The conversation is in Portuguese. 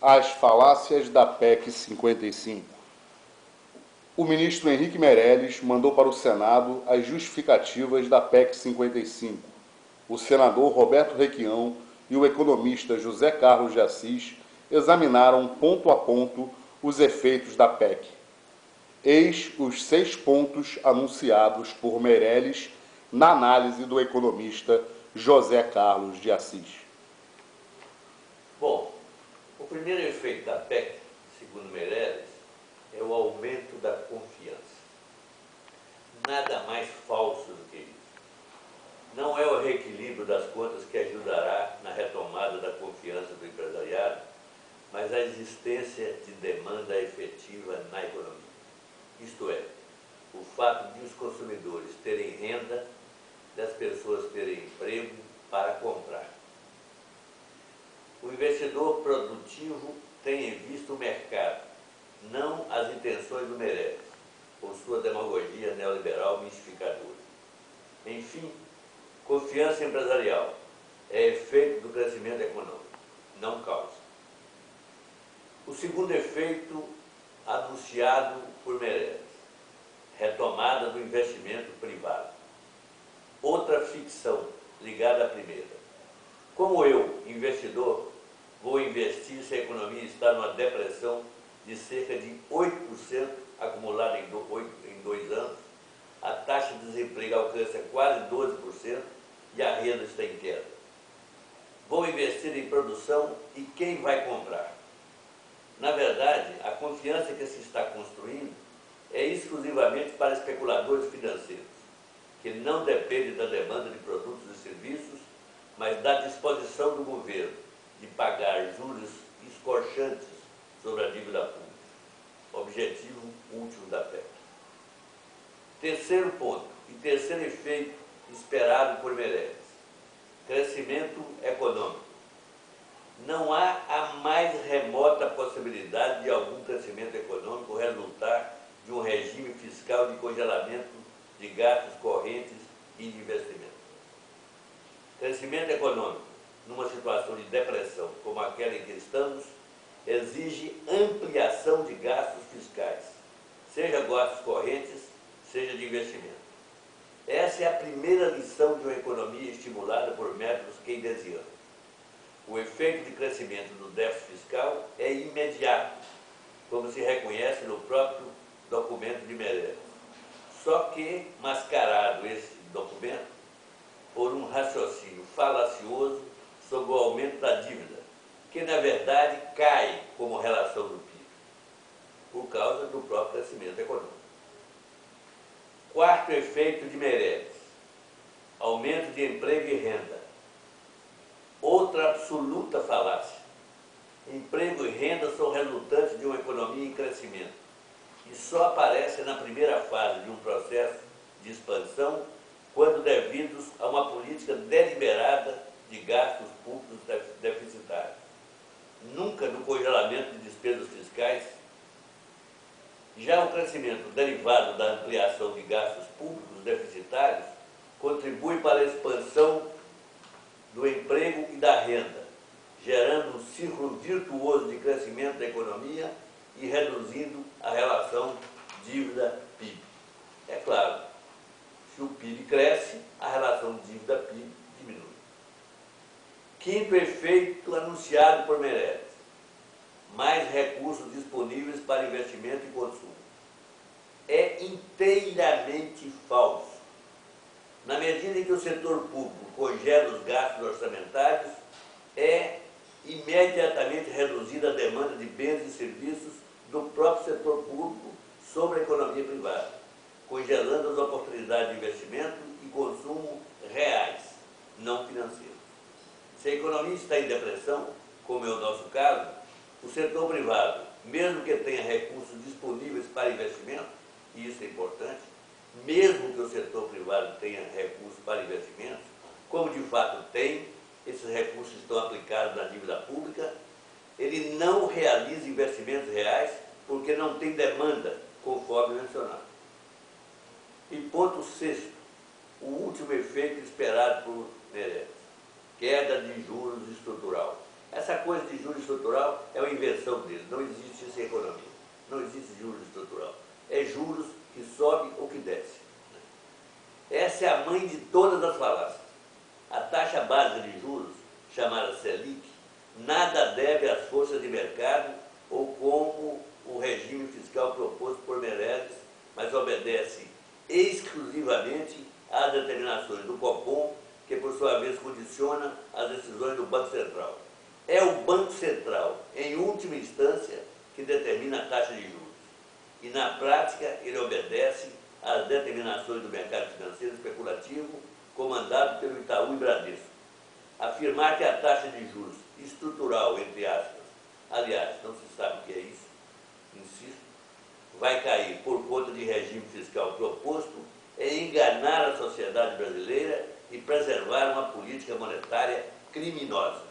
As falácias da PEC 55. O ministro Henrique Meirelles mandou para o Senado as justificativas da PEC 55. O senador Roberto Requião e o economista José Carlos de Assis examinaram ponto a ponto os efeitos da PEC. Eis os 6 pontos anunciados por Meirelles na análise do economista José Carlos de Assis. Bom, o primeiro efeito da PEC, segundo Meirelles, é o aumento da confiança. Nada mais falso do que isso. Não é o reequilíbrio das contas que ajudará na retomada da confiança do empresariado, mas a existência de demanda efetiva na economia. Isto é, o fato de os consumidores terem renda, das pessoas terem emprego para comprar. O investidor produtivo tem em vista o mercado, não as intenções do Meirelles, ou sua demagogia neoliberal mistificadora. Enfim, confiança empresarial é efeito do crescimento econômico, não causa. O segundo efeito anunciado por Meirelles, retomada do investimento privado. Outra ficção ligada à primeira. Como eu, investidor, vou investir se a economia está numa depressão de cerca de 8% acumulada em 2 anos, a taxa de desemprego alcança quase 12% e a renda está em queda? Vou investir em produção e quem vai comprar? Na verdade, a confiança que se está construindo é exclusivamente para especuladores financeiros, que não depende da demanda de produtos e serviços, mas da disposição do governo de pagar juros escorchantes sobre a dívida pública. Objetivo último da PEC. Terceiro ponto e terceiro efeito esperado por Meirelles: crescimento econômico. Não há a mais remota possibilidade de algum crescimento econômico resultar de um regime fiscal de congelamento de gastos correntes e de investimento. Crescimento econômico, numa situação de depressão como aquela em que estamos, exige ampliação de gastos fiscais, seja gastos correntes, seja de investimento. Essa é a primeira lição de uma economia estimulada por métodos keynesianos. O efeito de crescimento do déficit fiscal é imediato, como se reconhece no próprio documento de Meirelles. Só que, mascarado esse documento por um raciocínio falacioso sobre o aumento da dívida, que na verdade cai como relação do PIB, por causa do próprio crescimento econômico. Quarto efeito de Meirelles: aumento de emprego e renda. Outra absoluta falácia. Emprego e renda são resultantes de uma economia em crescimento e só aparecem na primeira fase de um processo de expansão quando devidos a uma política deliberada de gastos públicos deficitários. Nunca no congelamento de despesas fiscais. Já o crescimento derivado da ampliação de gastos públicos deficitários contribui para a expansão do emprego e da renda, gerando um círculo virtuoso de crescimento da economia e reduzindo a relação dívida-PIB. É claro, se o PIB cresce, a relação dívida-PIB diminui. Quinto efeito anunciado por Meirelles: mais recursos disponíveis para investimento e consumo. É inteiramente falso. Na medida em que o setor público congela os gastos orçamentários, é imediatamente reduzida a demanda de bens e serviços do próprio setor público sobre a economia privada, congelando as oportunidades de investimento e consumo reais, não financeiros. Se a economia está em depressão, como é o nosso caso, o setor privado, mesmo que tenha recursos disponíveis para investimento, e isso é importante, mesmo que o setor privado tenha recursos para investimentos, como de fato tem, esses recursos estão aplicados na dívida pública, ele não realiza investimentos reais porque não tem demanda, conforme mencionado. E ponto sexto, o último efeito esperado por Meirelles: queda de juros estrutural. Essa coisa de juros estrutural é uma invenção dele. Não existe isso em economia. Não existe juros estrutural. É juros que sobe ou que desce. Essa é a mãe de todas as falácias. A taxa básica de juros, chamada Selic, nada deve às forças de mercado ou como o regime fiscal proposto por Meirelles, mas obedece exclusivamente às determinações do Copom, que por sua vez condiciona as decisões do Banco Central. É o Banco Central, em última instância, que determina a taxa de juros. E na prática ele obedece às determinações do mercado financeiro especulativo, comandado pelo Itaú e Bradesco. Afirmar que a taxa de juros estrutural, entre aspas, aliás, não se sabe o que é isso, insisto, vai cair por conta de regime fiscal proposto, é enganar a sociedade brasileira e preservar uma política monetária criminosa.